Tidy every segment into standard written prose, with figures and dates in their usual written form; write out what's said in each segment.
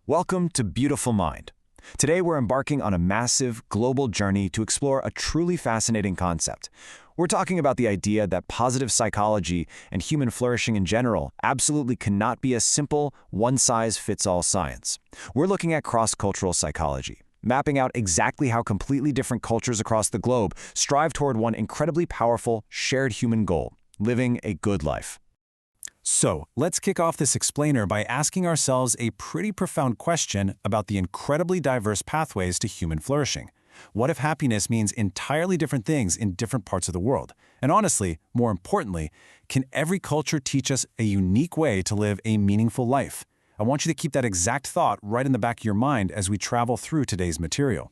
Welcome to Beautiful Mind. Today we're embarking on a massive, global journey to explore a truly fascinating concept. We're talking about the idea that positive psychology and human flourishing in general absolutely cannot be a simple, one-size-fits-all science. We're looking at cross-cultural psychology, mapping out exactly how completely different cultures across the globe strive toward one incredibly powerful, shared human goal: living a good life. So, let's kick off this explainer by asking ourselves a pretty profound question about the incredibly diverse pathways to human flourishing. What if happiness means entirely different things in different parts of the world? And honestly, more importantly, can every culture teach us a unique way to live a meaningful life? I want you to keep that exact thought right in the back of your mind as we travel through today's material.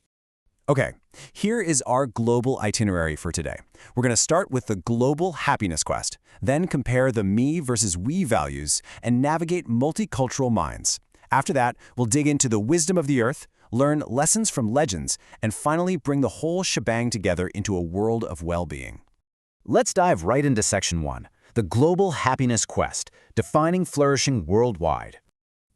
Okay, here is our global itinerary for today. We're going to start with the global happiness quest, then compare the me versus we values, and navigate multicultural minds. After that, we'll dig into the wisdom of the earth, learn lessons from legends, and finally bring the whole shebang together into a world of well-being. Let's dive right into Section 1, the global happiness quest, defining flourishing worldwide.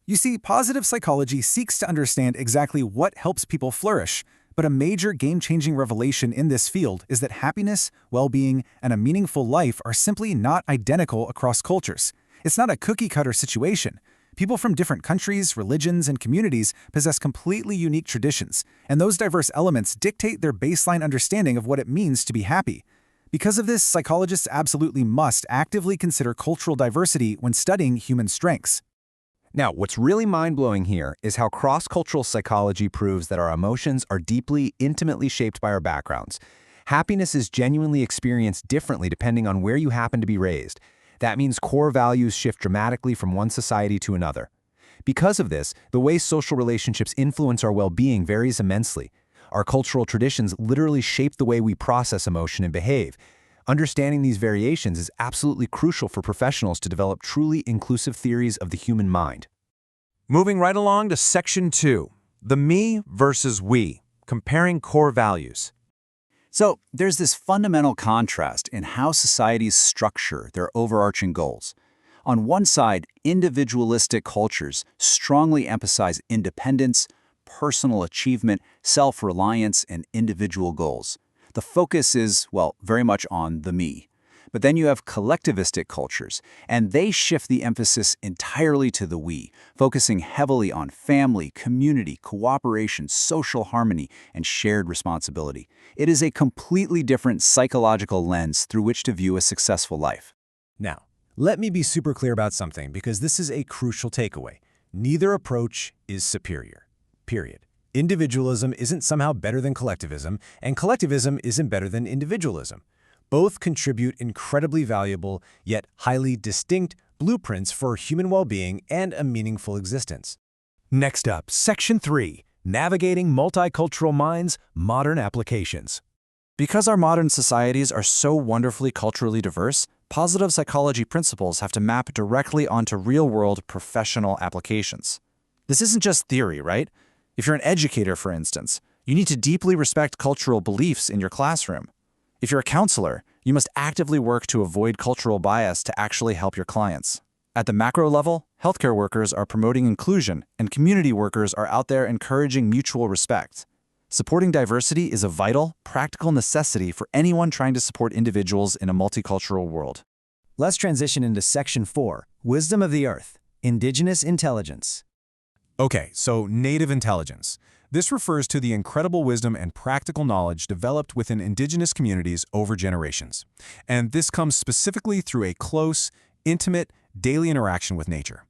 You see, positive psychology seeks to understand exactly what helps people flourish. But a major game-changing revelation in this field is that happiness, well-being, and a meaningful life are simply not identical across cultures. It's not a cookie-cutter situation. People from different countries, religions, and communities possess completely unique traditions, and those diverse elements dictate their baseline understanding of what it means to be happy. Because of this, psychologists absolutely must actively consider cultural diversity when studying human strengths. Now, what's really mind-blowing here is how cross-cultural psychology proves that our emotions are deeply, intimately shaped by our backgrounds. Happiness is genuinely experienced differently depending on where you happen to be raised. That means core values shift dramatically from one society to another. Because of this, the way social relationships influence our well-being varies immensely. Our cultural traditions literally shape the way we process emotion and behave. Understanding these variations is absolutely crucial for professionals to develop truly inclusive theories of the human mind. Moving right along to Section 2, the me versus we, comparing core values. So, there's this fundamental contrast in how societies structure their overarching goals. On one side, individualistic cultures strongly emphasize independence, personal achievement, self-reliance, and individual goals. The focus is, well, very much on the me. But then you have collectivistic cultures, and they shift the emphasis entirely to the we, focusing heavily on family, community, cooperation, social harmony, and shared responsibility. It is a completely different psychological lens through which to view a successful life. Now, let me be super clear about something because this is a crucial takeaway. Neither approach is superior. Period. Individualism isn't somehow better than collectivism, and collectivism isn't better than individualism. Both contribute incredibly valuable, yet highly distinct, blueprints for human well-being and a meaningful existence. Next up, Section 3, Navigating Multicultural Minds, Modern Applications. Because our modern societies are so wonderfully culturally diverse, positive psychology principles have to map directly onto real-world professional applications. This isn't just theory, right? If you're an educator, for instance, you need to deeply respect cultural beliefs in your classroom. If you're a counselor, you must actively work to avoid cultural bias to actually help your clients. At the macro level, healthcare workers are promoting inclusion, and community workers are out there encouraging mutual respect. Supporting diversity is a vital, practical necessity for anyone trying to support individuals in a multicultural world. Let's transition into Section 4, Wisdom of the Earth, Indigenous Intelligence. Okay, so native intelligence. This refers to the incredible wisdom and practical knowledge developed within indigenous communities over generations. And this comes specifically through a close, intimate, daily interaction with nature.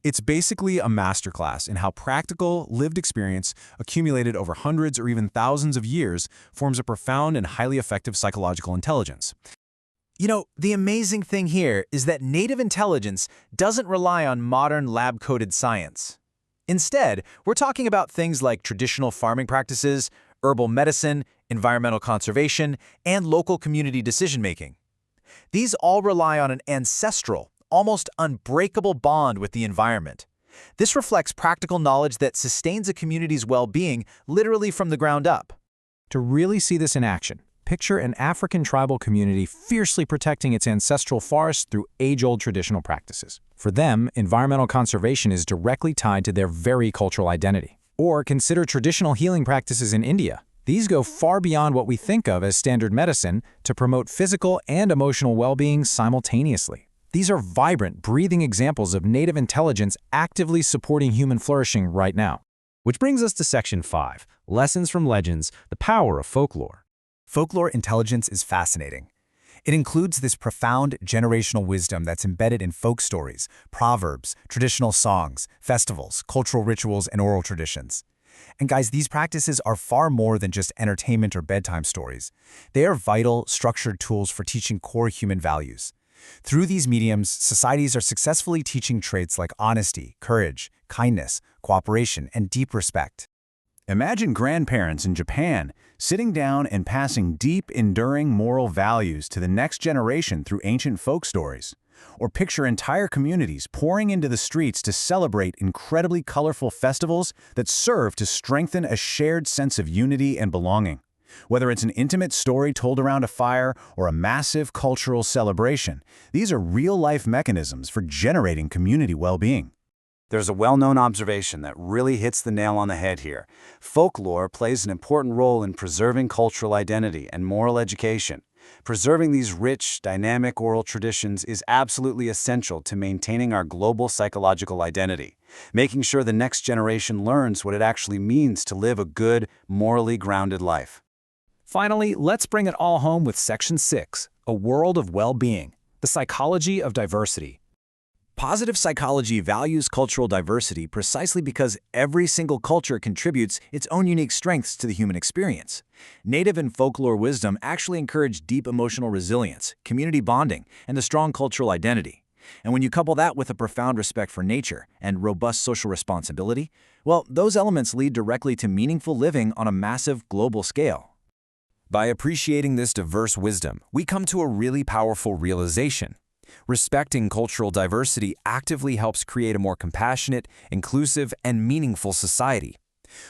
It's basically a masterclass in how practical, lived experience accumulated over hundreds or even thousands of years forms a profound and highly effective psychological intelligence. You know, the amazing thing here is that native intelligence doesn't rely on modern lab-coded science. Instead, we're talking about things like traditional farming practices, herbal medicine, environmental conservation, and local community decision-making. These all rely on an ancestral, almost unbreakable bond with the environment. This reflects practical knowledge that sustains a community's well-being literally from the ground up. To really see this in action, Picture an African tribal community fiercely protecting its ancestral forests through age-old traditional practices. For them, environmental conservation is directly tied to their very cultural identity. Or consider traditional healing practices in India. These go far beyond what we think of as standard medicine to promote physical and emotional well-being simultaneously. These are vibrant, breathing examples of native intelligence actively supporting human flourishing right now. Which brings us to Section 5, Lessons from Legends, the Power of Folklore. Folklore intelligence is fascinating. It includes this profound generational wisdom that's embedded in folk stories, proverbs, traditional songs, festivals, cultural rituals, and oral traditions. And guys, these practices are far more than just entertainment or bedtime stories. They are vital, structured tools for teaching core human values. Through these mediums, societies are successfully teaching traits like honesty, courage, kindness, cooperation, and deep respect. Imagine grandparents in Japan sitting down and passing deep, enduring moral values to the next generation through ancient folk stories. Or picture entire communities pouring into the streets to celebrate incredibly colorful festivals that serve to strengthen a shared sense of unity and belonging. Whether it's an intimate story told around a fire or a massive cultural celebration, these are real-life mechanisms for generating community well-being. There's a well-known observation that really hits the nail on the head here. Folklore plays an important role in preserving cultural identity and moral education. Preserving these rich, dynamic oral traditions is absolutely essential to maintaining our global psychological identity, making sure the next generation learns what it actually means to live a good, morally grounded life. Finally, let's bring it all home with Section 6, A World of Well-Being, the Psychology of Diversity. Positive psychology values cultural diversity precisely because every single culture contributes its own unique strengths to the human experience. Native and folklore wisdom actually encourage deep emotional resilience, community bonding, and a strong cultural identity. And when you couple that with a profound respect for nature and robust social responsibility, well, those elements lead directly to meaningful living on a massive global scale. By appreciating this diverse wisdom, we come to a really powerful realization. Respecting cultural diversity actively helps create a more compassionate, inclusive, and meaningful society.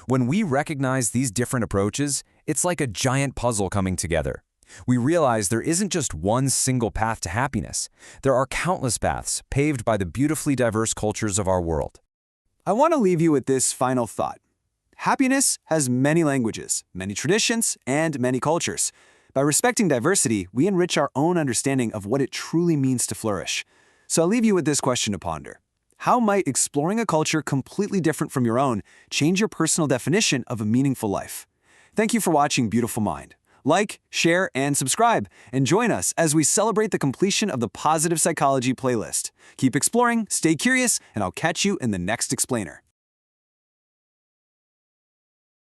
When we recognize these different approaches, it's like a giant puzzle coming together. We realize there isn't just one single path to happiness. There are countless paths paved by the beautifully diverse cultures of our world. I want to leave you with this final thought. Happiness has many languages, many traditions, and many cultures. By respecting diversity, we enrich our own understanding of what it truly means to flourish. So I'll leave you with this question to ponder. How might exploring a culture completely different from your own change your personal definition of a meaningful life? Thank you for watching Beautiful Mind. Like, share, and subscribe, and join us as we celebrate the completion of the Positive Psychology playlist. Keep exploring, stay curious, and I'll catch you in the next explainer.